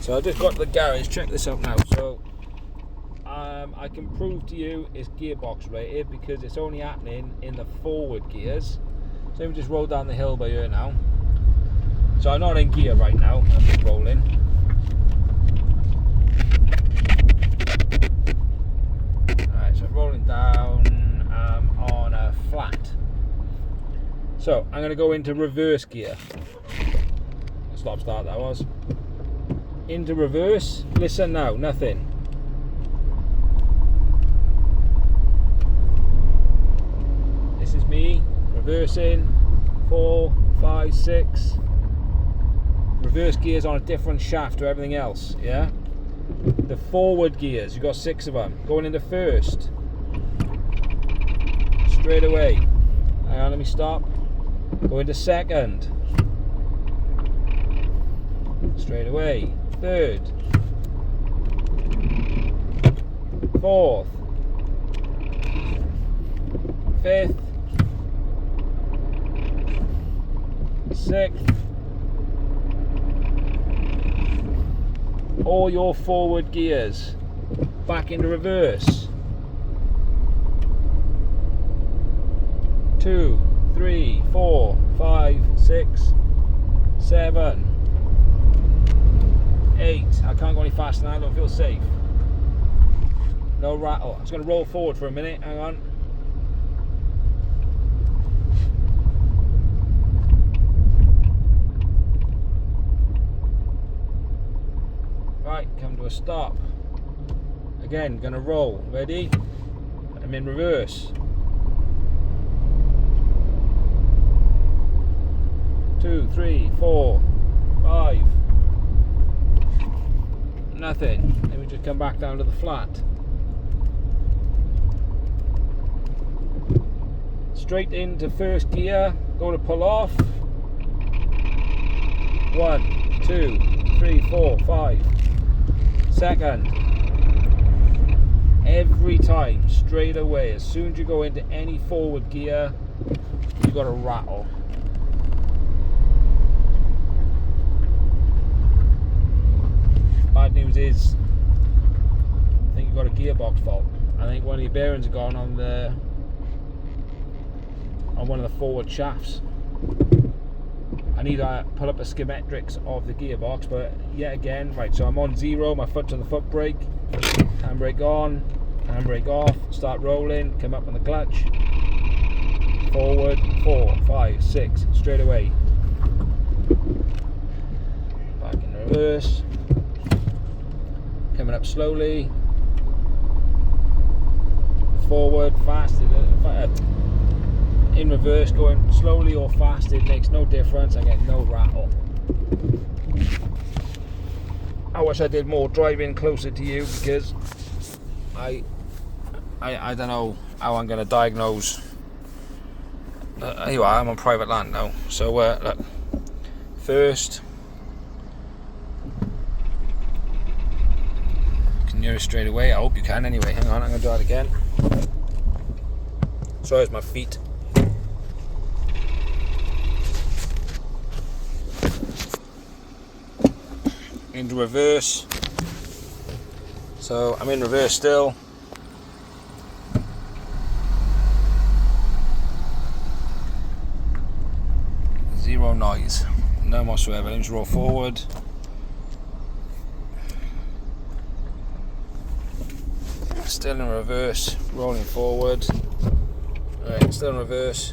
So I just got to the garage, check this out now. So I can prove to you it's gearbox rated because it's only happening in the forward gears. So let me just roll down the hill by here now. So I'm not in gear right now, I'm just rolling. Alright, so rolling down on a flat. So I'm going to go into reverse gear. Stop start that was. Into reverse, listen now, nothing. This is me reversing 4, 5, 6. Reverse gears on a different shaft to everything else, yeah? The forward gears, you've got 6 of them. Going into first. Straight away. Hang on, let me stop. Go into second. Straight away. Third. Fourth. Fifth. Sixth. All your forward gears back into reverse. 2, 3, 4, 5, 6, 7, 8. I can't go any faster now, I don't feel safe. No rattle. I'm just going to roll forward for a minute, hang on. Right, come to a stop. Again, going to roll. Ready? I'm in reverse. 2, 3, 4, 5. Nothing. Let me just come back down to the flat. Straight into first gear. Go to pull off. 1, 2, 3, 4, 5. Second. Every time, straight away. As soon as you go into any forward gear, you've got to rattle. Bad news is, I think you've got a gearbox fault. I think one of your bearings have gone on one of the forward shafts. I need to pull up a schematics of the gearbox, but yet again, right, so I'm on 0, my foot's on the foot brake, handbrake on, handbrake off, start rolling, come up on the clutch, forward, 4, 5, 6, straight away, back in reverse, coming up slowly, forward, fast, in reverse, going slowly or fast, it makes no difference. I get no rattle. I wish I did more driving closer to you because I don't know how I'm going to diagnose. Here you are, I'm on private land now. So look, first, you can hear it straight away. I hope you can anyway. Hang on, I'm going to do it again. So there's my feet. Into reverse. So I'm in reverse still. Zero noise, none whatsoever. Let me just roll forward. Still in reverse, rolling forward. Alright, still in reverse.